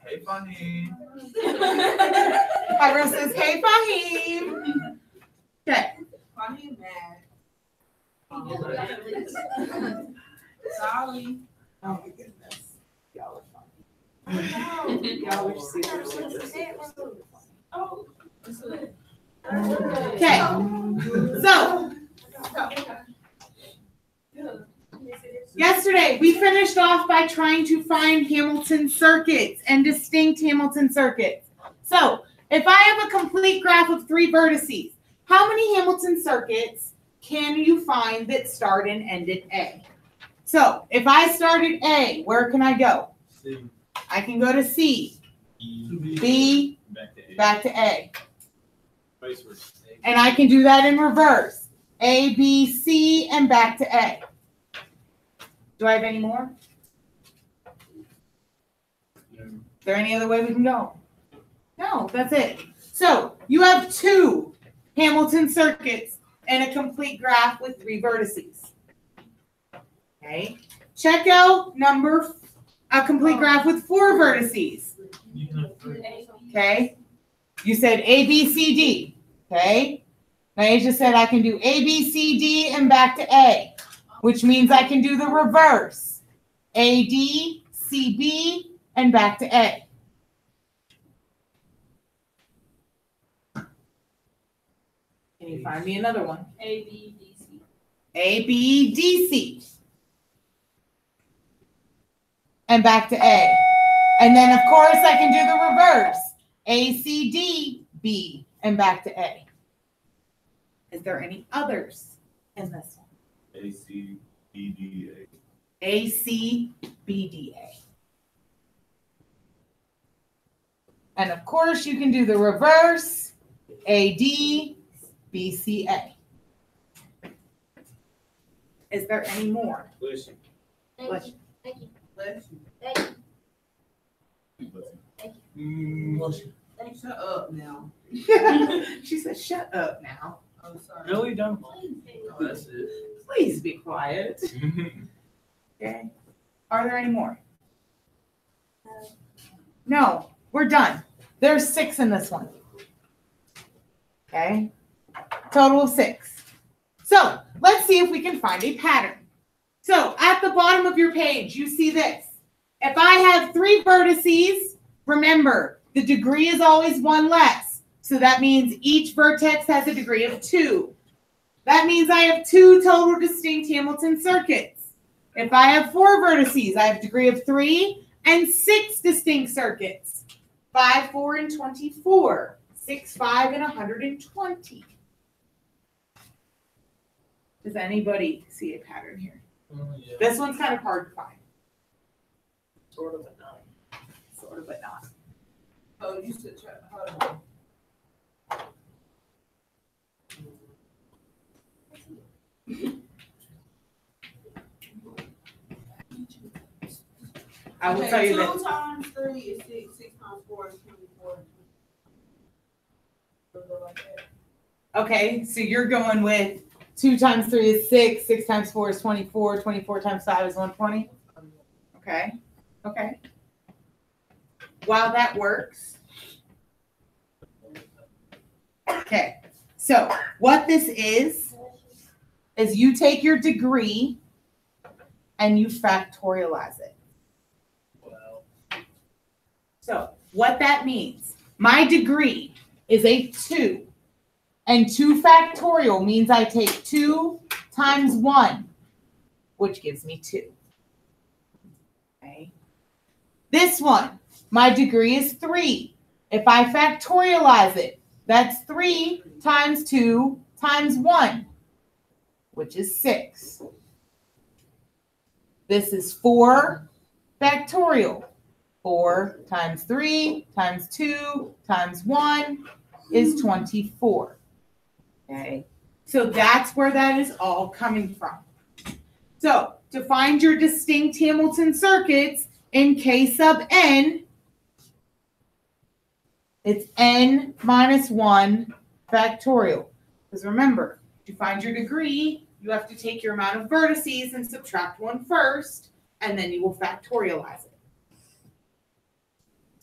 Hey, Fahim. Everyone says, hey, Fahim. Okay. Fahim mad. Sorry. Oh, my goodness. Y'all are funny. Y'all are super, super, super funny. Okay. So, yesterday we finished off by trying to find Hamilton circuits and distinct Hamilton circuits. So, if I have a complete graph of 3 vertices, how many Hamilton circuits can you find that start and end at A? So, if I start at A, where can I go? C. I can go to C, E. B, Back to A. back to A. Vice versa. And I can do that in reverse. A, B, C, and back to A. Do I have any more? No. Is there any other way we can go? No, that's it. So you have 2 Hamilton circuits and a complete graph with 3 vertices. Okay. Check out a complete graph with 4 vertices. You have 3. Okay. You said A, B, C, D. Okay. Now you just said I can do A, B, C, D, and back to A, which means I can do the reverse. A, D, C, B, and back to A. Can you find me another one? A, B, D, C. A, B, D, C. And back to A. And then, of course, I can do the reverse. A, C, D, B, and back to A. Is there any others in this one? A, C, B, D, A. A, C, B, D, A. And of course, you can do the reverse. A, D, B, C, A. Is there any more? Listen. Bless you. Thank you. Bless you. Thank you. Listen. Shut up now. She said, shut up now. I'm sorry. No, we don't. Oh, that's it. Please be quiet. Okay. Are there any more? No, we're done. There's 6 in this one. Okay. Total of 6. So let's see if we can find a pattern. So at the bottom of your page, you see this. If I have 3 vertices, remember, the degree is always 1 less. So that means each vertex has a degree of 2. That means I have 2 total distinct Hamilton circuits. If I have 4 vertices, I have a degree of 3 and 6 distinct circuits. 5, 4, and 24. 6, 5, and 120. Does anybody see a pattern here? Yeah. This one's kind of hard to find. Sort of, but not. Sort of, but not. Oh, you said, hold on. I will tell you 2 that. times 3 is 6. 6 times 4 is 24. Like that. Okay, so you're going with 2 times 3 is 6, 6 times 4 is 24, 24 times 5 is 120. Okay, okay. While that works. Okay, so what this is you take your degree and you factorialize it. Well, So what that means, my degree is a 2. And 2 factorial means I take 2 times 1, which gives me 2. Okay. This one, my degree is 3. If I factorialize it, that's 3 times 2 times 1, which is 6. This is 4 factorial. 4 times 3 times 2 times 1 is 24. Okay, so that's where that is all coming from. So to find your distinct Hamilton circuits in K sub n, it's n minus 1 factorial. Because remember, to find your degree, you have to take your amount of vertices and subtract 1 first, and then you will factorialize it.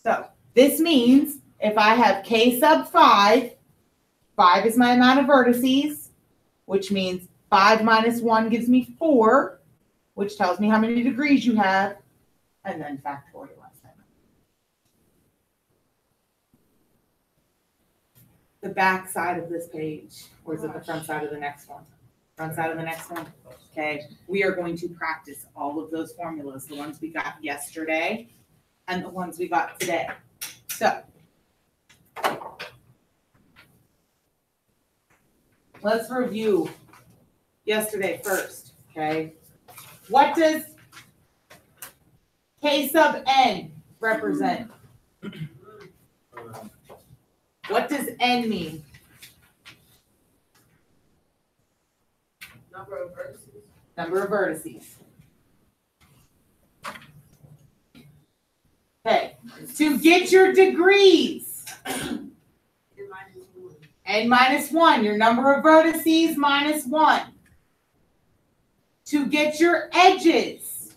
So this means if I have K sub 5, 5 is my amount of vertices, which means 5 minus 1 gives me 4, which tells me how many degrees you have, and then factorialize that. The back side of this page, or is it the front side of the next one? Front side of the next one? Okay, we are going to practice all of those formulas, the ones we got yesterday and the ones we got today. So, let's review yesterday first, okay? What does K sub n represent? What does n mean? Number of vertices. Number of vertices. Okay, to get your degrees, N minus 1. n minus 1, your number of vertices minus 1. To get your edges,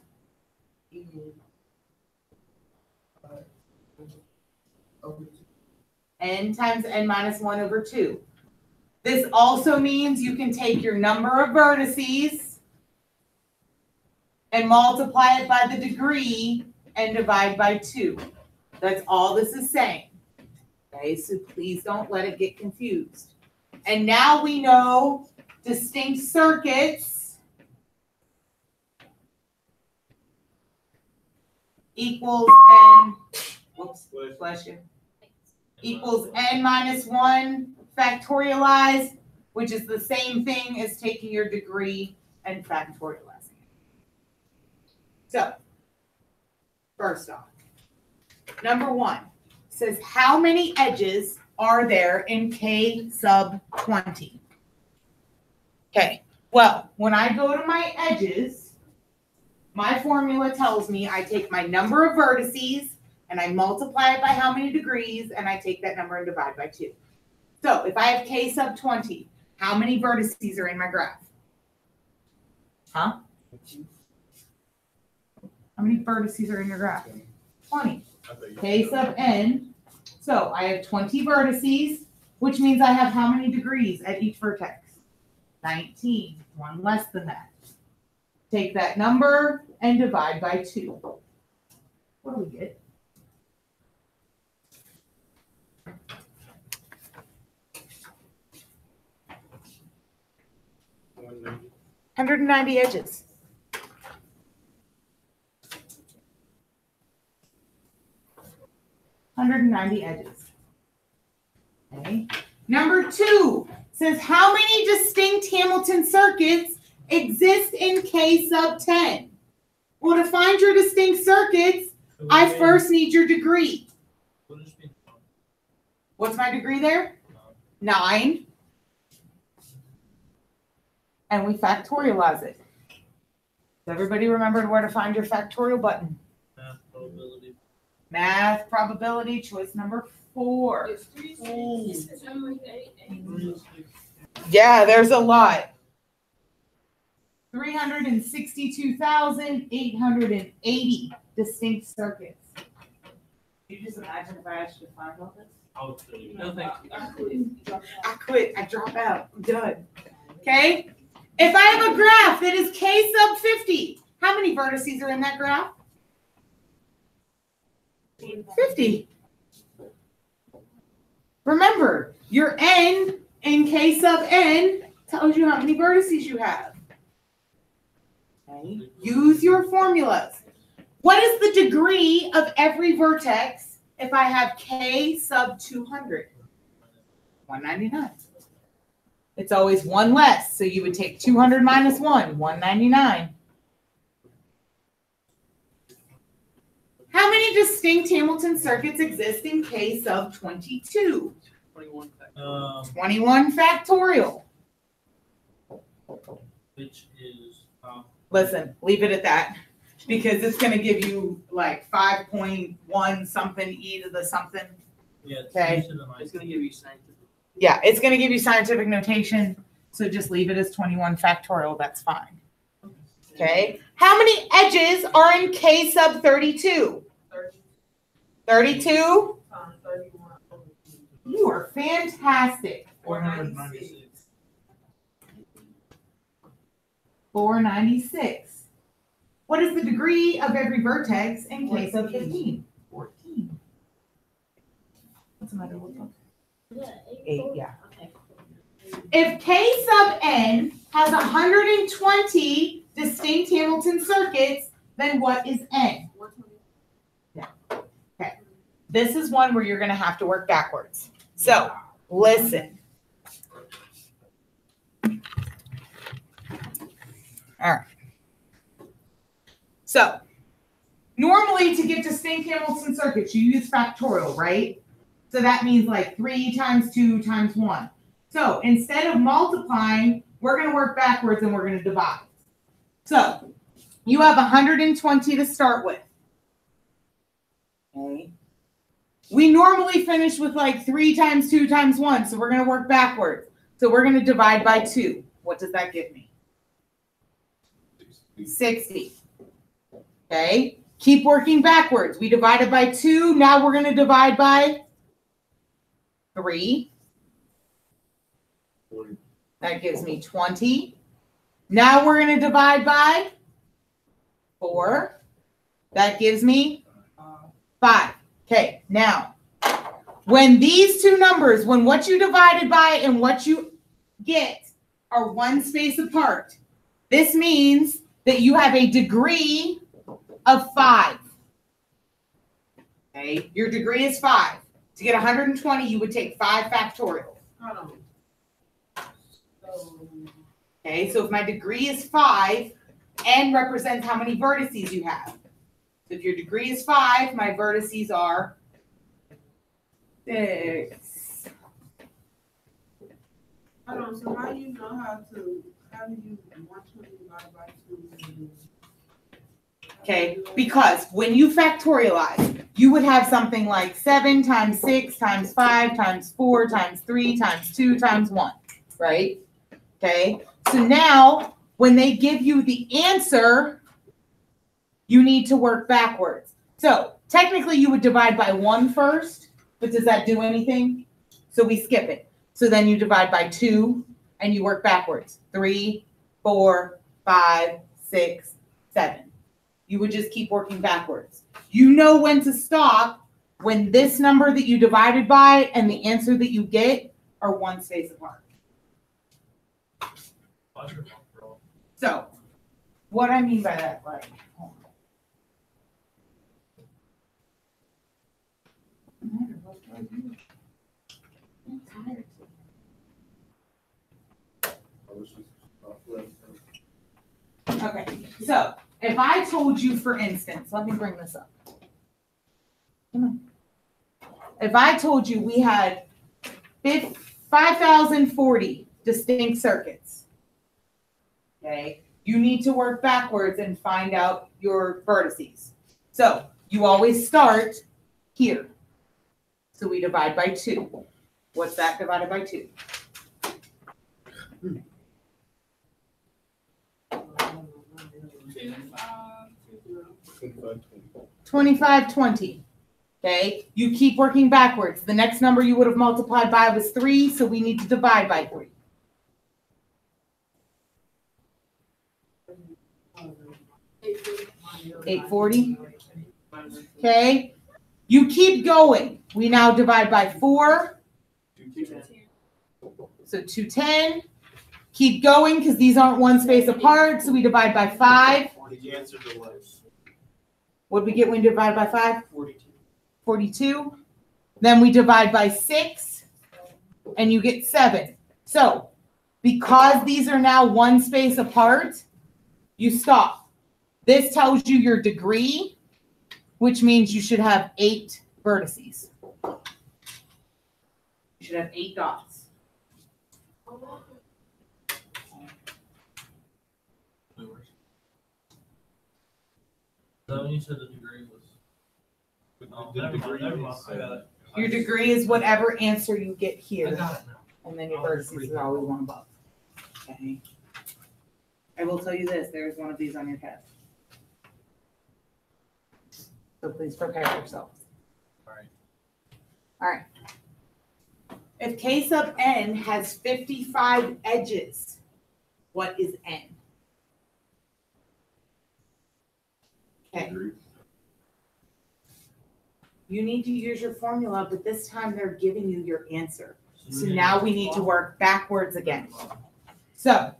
n times n minus 1 over 2. This also means you can take your number of vertices and multiply it by the degree and divide by 2. That's all this is saying. Okay, so please don't let it get confused. And now we know distinct circuits equals n, whoops, bless you, equals n minus 1 factorialized, which is the same thing as taking your degree and factorializing it. So, first off, number 1 says how many edges are there in K sub 20? Okay, well, when I go to my edges, my formula tells me I take my number of vertices and I multiply it by how many degrees, and I take that number and divide by 2. So if I have K sub 20, how many vertices are in my graph? Huh? How many vertices are in your graph? 20. K sub n. So I have 20 vertices, which means I have how many degrees at each vertex? 19. One less than that. Take that number and divide by 2. What do we get? $190 edges. $190 edges. Okay. Number 2 says how many distinct Hamilton circuits exist in K sub 10? Well, to find your distinct circuits, I first need your degree. What's my degree there? 9. And we factorialize it. Does everybody remember where to find your factorial button? Math probability. Math probability, choice number 4. It's 3, 6, 7, 8, 8. Yeah, there's a lot. 362,880 distinct circuits. Can you just imagine if I asked you to find all this? No, thank you. I quit. I drop out. I'm done. Okay? If I have a graph that is K sub 50, how many vertices are in that graph? 50. Remember, your n in K sub n tells you how many vertices you have. Okay? Use your formulas. What is the degree of every vertex if I have K sub 200? 199. It's always one less, so you would take 200 minus 1, 199. How many distinct Hamilton circuits exist in K sub 22? 21 21 factorial. which is Listen, leave it at that, because it's going to give you like 5.1 something e to the something. yeah. Okay. It's gonna give you scientific. Yeah, it's going to give you scientific notation, so just leave it as 21 factorial. That's fine. Okay. How many edges are in K sub 32? 32? Times 31. You are fantastic. 496. 496. What is the degree of every vertex in case of 15? 14. What's the matter with them? 8, yeah. Okay. If K sub n has 120 distinct Hamilton circuits, then what is n? 120. Okay. This is one where you're going to have to work backwards. So, listen. All right. So, normally to get distinct Hamilton circuits, you use factorial, right? So that means like 3 times 2 times 1. So instead of multiplying, we're going to work backwards and we're going to divide. So you have 120 to start with. Okay. We normally finish with like 3 times 2 times 1, so we're going to work backwards. So we're going to divide by 2. What does that give me? 60. Okay. Keep working backwards. We divided by 2. Now we're going to divide by 3. That gives me 20. Now we're going to divide by 4. That gives me 5. Okay, now, when these two numbers, when what you divided by and what you get are one space apart, this means that you have a degree of 5. Okay, your degree is 5. To get 120, you would take 5 factorial. Hold on. Okay, so if my degree is 5, n represents how many vertices you have. So if your degree is 5, my vertices are 6. Hold on. So how do you know how do you 120 divided by 2? Okay, because when you factorialize, you would have something like 7 times 6 times 5 times 4 times 3 times 2 times 1, right? Okay, so now when they give you the answer, you need to work backwards. So technically you would divide by 1 first, but does that do anything? So we skip it. So then you divide by 2 and you work backwards. 3, 4, 5, 6, 7. You would just keep working backwards. You know when to stop when this number that you divided by and the answer that you get are one space apart. So, what I mean by that, like, hold on. I'm tired. Okay, so if I told you, for instance, let me bring this up. Come on. If I told you we had 5,040 distinct circuits, okay, you need to work backwards and find out your vertices. So you always start here. So we divide by 2. What's that divided by 2? 2520. Okay, you keep working backwards. The next number you would have multiplied by was 3, so we need to divide by 3. $840. Okay, you keep going. We now divide by 4. So 210. Keep going because these aren't one space apart, so we divide by 5. The answer to less. What did we get when we divide by 5? 42. 42. Then we divide by 6, and you get 7. So, because these are now one space apart, you stop. This tells you your degree, which means you should have 8 vertices. You should have 8 dots. So when you said the degree was. Oh, The never mind, degree never mind. is, I got it. Your degree is whatever answer you get I here, got it now. and then your vertices is always one above. Okay. I will tell you this, there is one of these on your test. So please prepare yourselves. All right. If K sub n has 55 edges, what is n? Okay. You need to use your formula, but this time they're giving you your answer. So now we need to work backwards again. So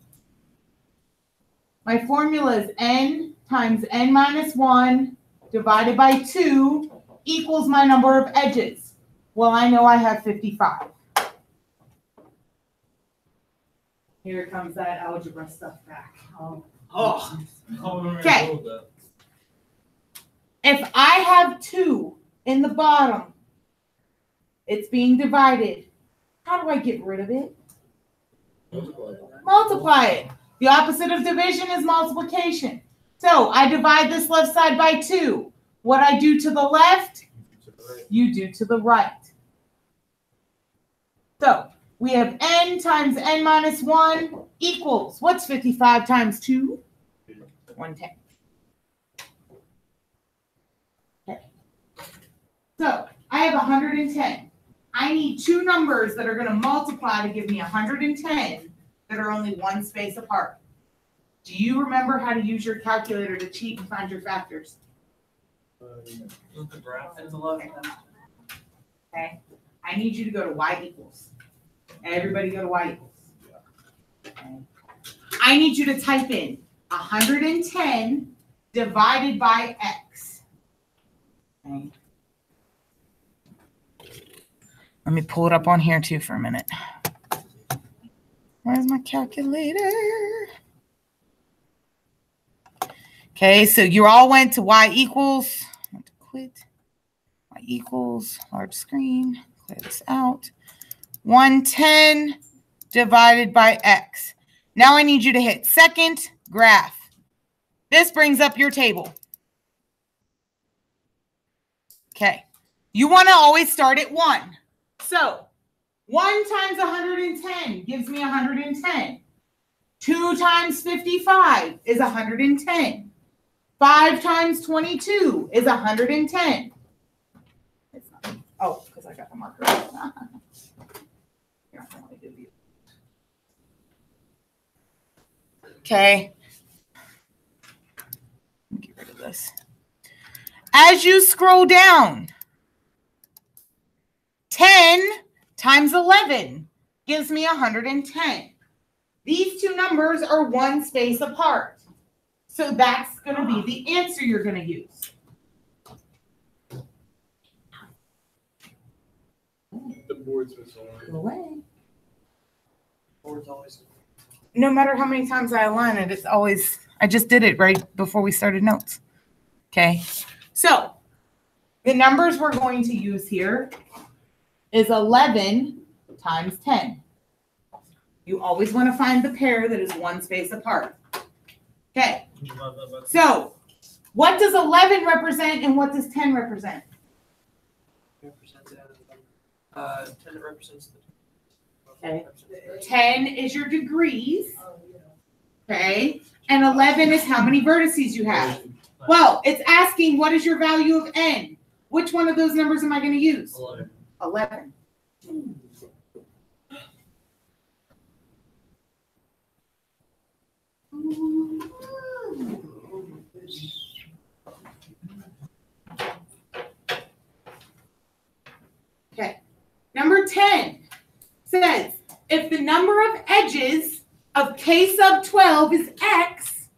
my formula is n times n minus 1 divided by 2 equals my number of edges. Well, I know I have 55. Here comes that algebra stuff back. Oh. Okay. If I have 2 in the bottom, it's being divided. How do I get rid of it? Multiply it. The opposite of division is multiplication. So I divide this left side by 2. What I do to the left, you do to the right. So we have n times n minus 1 equals, what's 55 times 2? 110. Okay. So I have 110. I need 2 numbers that are going to multiply to give me 110 that are only 1 space apart. Do you remember how to use your calculator to cheat and find your factors? The graph is 11. Okay. I need you to go to y equals. Everybody go to y equals. Okay. I need you to type in 110 divided by x. Okay. Let me pull it up on here too for a minute. Where's my calculator? Okay, so you all went to y equals. I want to quit. Y equals large screen. Clear this out. 110 divided by x. Now I need you to hit second graph. This brings up your table. Okay. You want to always start at 1. So 1 times 110 gives me 110. 2 times 55 is 110. 5 times 22 is 110. It's not, oh, because I got the marker. Okay. Get rid of this. As you scroll down, 10 times 11 gives me 110. These 2 numbers are 1 space apart. So that's going to be the answer you're going to use. The board's Go away. Board's always. No matter how many times I align it, it's always, I just did it right before we started notes. Okay. So the numbers we're going to use here is 11 times 10. You always want to find the pair that is 1 space apart. Okay. So what does 11 represent and what does 10 represent? 10 represents the. Okay. 10 is your degrees. Okay. And 11 is how many vertices you have. Well, it's asking what is your value of n? Which one of those numbers am I going to use? 11. Okay. Number 10 says, if the number of edges of K sub 12 is X,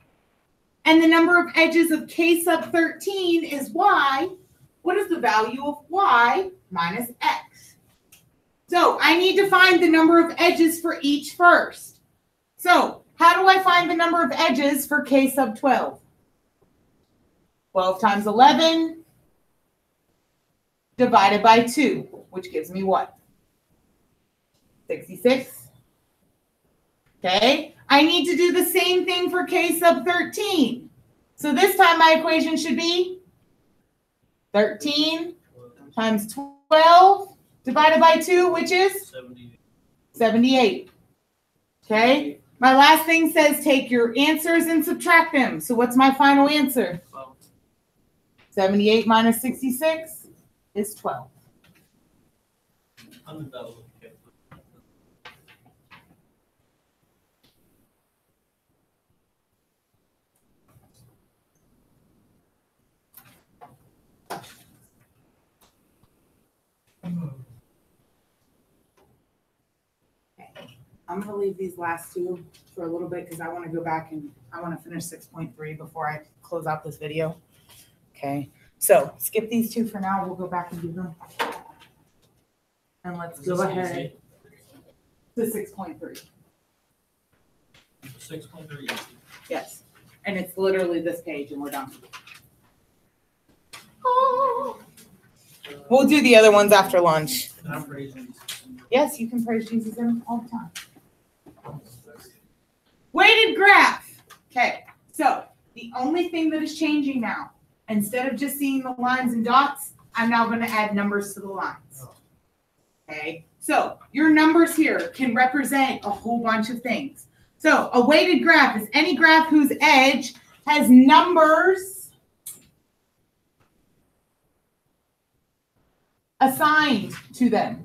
and the number of edges of K sub 13 is Y, what is the value of Y minus X? So I need to find the number of edges for each first. So how do I find the number of edges for K sub 12? 12 times 11 divided by 2, which gives me what? 66. Okay, I need to do the same thing for K sub 13. So this time my equation should be 13 times 12 divided by 2, which is 78. Okay, my last thing says take your answers and subtract them. So what's my final answer? 78 minus 66? is 12. $100. Okay. I'm gonna leave these last two for a little bit because I want to go back and I want to finish 6.3 before I close out this video. Okay, so skip these two for now. We'll go back and do them. And let's Is go this ahead to 6.3. 6.3. Yes, and it's literally this page and we're done. Oh. We'll do the other ones after lunch. Can I praise Jesus? Yes, you can praise Jesus all the time. Weighted graph. Okay, so the only thing that is changing now, instead of just seeing the lines and dots, I'm now going to add numbers to the lines. Okay, so your numbers here can represent a whole bunch of things. So a weighted graph is any graph whose edge has numbers assigned to them.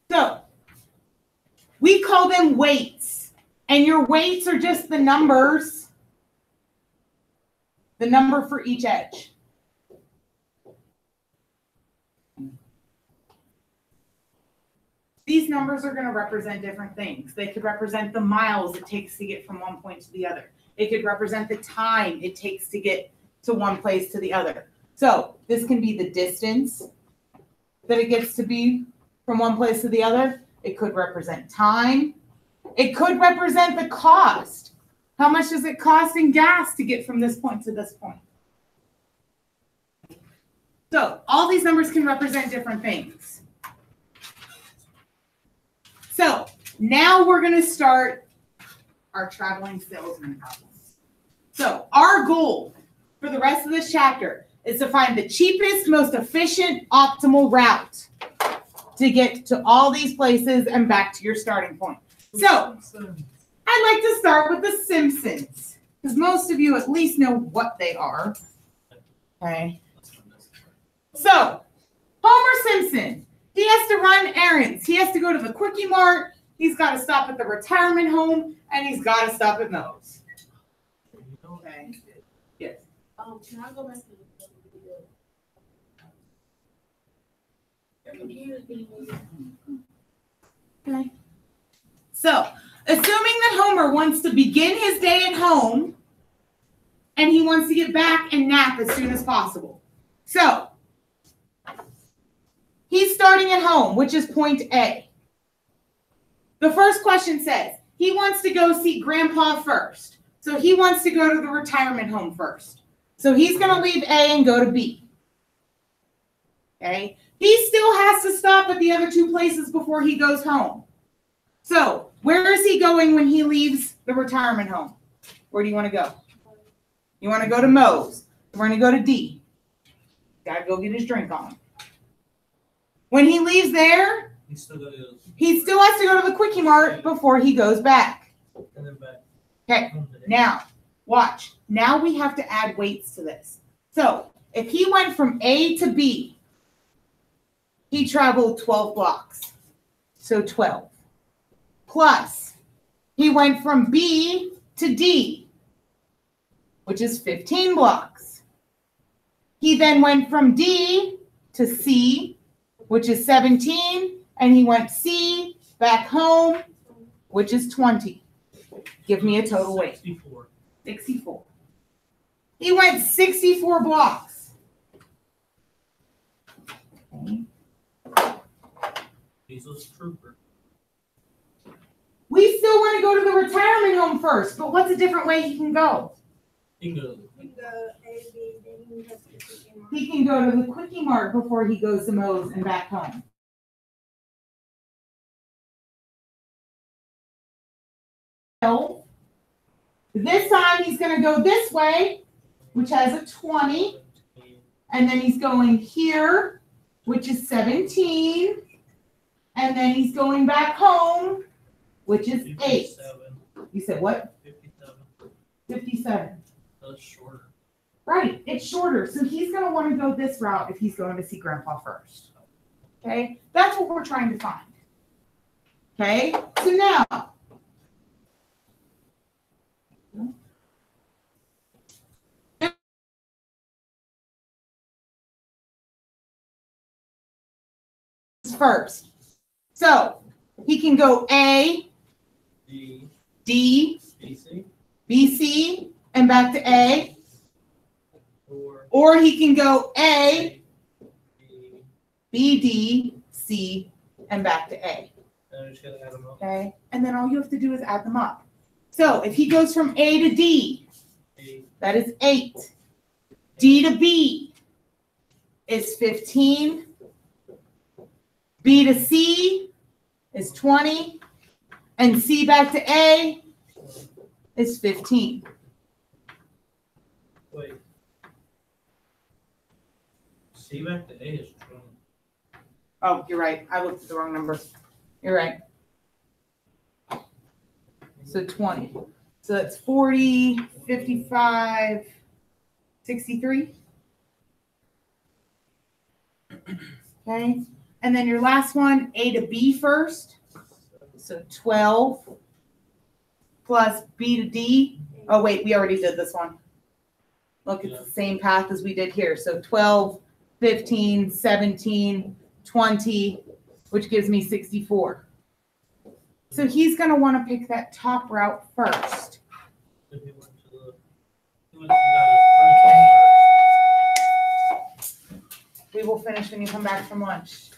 So we call them weights, and your weights are just the numbers, the number for each edge. These numbers are going to represent different things. They could represent the miles it takes to get from one point to the other. It could represent the time it takes to get to one place to the other. So this can be the distance that it gets to be from one place to the other. It could represent time. It could represent the cost. How much does it cost in gas to get from this point to this point? So all these numbers can represent different things. So now we're going to start our traveling salesman problems. So our goal for the rest of this chapter is to find the cheapest, most efficient, optimal route to get to all these places and back to your starting point. So I'd like to start with the Simpsons, because most of you at least know what they are. Okay. So Homer Simpson, he has to run errands. He has to go to the Quickie Mart. He's got to stop at the retirement home, and he's got to stop at Moe's. Okay. Yes. Can I go back to the video? Okay. So, assuming that Homer wants to begin his day at home, and he wants to get back and nap as soon as possible. So, he's starting at home, which is point A. The first question says, he wants to go see Grandpa first. So he wants to go to the retirement home first. So he's going to leave A and go to B. Okay? He still has to stop at the other two places before he goes home. So where is he going when he leaves the retirement home? Where do you want to go? You want to go to Moe's. We're going to go to D. Got to go get his drink on. When he leaves there, he still has to go to the Quickie Mart before he goes back. And then back. Okay, now, watch. Now we have to add weights to this. So, if he went from A to B, he traveled 12 blocks. So 12. Plus, he went from B to D, which is 15 blocks. He then went from D to C, which is 17, and he went C back home, which is 20. Give me a total weight. 64. He went 64 blocks. Okay. He's a trooper. We still want to go to the retirement home first, but what's a different way he can go? He can go. He can go to the Quickie Mart before he goes to Moe's and back home. So, this time he's going to go this way, which has a 20. And then he's going here, which is 17. And then he's going back home, which is 8. You said what? 57. 57. So that's shorter. Right, it's shorter. So he's going to want to go this route if he's going to see grandpa first. Okay, that's what we're trying to find. Okay, so now, first. So he can go A, D, D, B, C, B, C, and back to A. or Or he can go A, B, B, D, C, and back to A. and I just gotta add them up. Okay, and then all you have to do is add them up. So if he goes from A to D, 8, that is 8. D to B is 15. B to C is 20. And C back to A is 15. wait. C back to A is 20. Oh, you're right. I looked at the wrong numbers. You're right. So 20. So that's 40, 55, 63. Okay. And then your last one, A to B first. So 12 plus B to D. Oh, wait, we already did this one. Look, it's the same path as we did here. So 12, 15, 17, 20, which gives me 64. So he's going to want to pick that top route first. So he went to the, he went to the We will finish when you come back from lunch.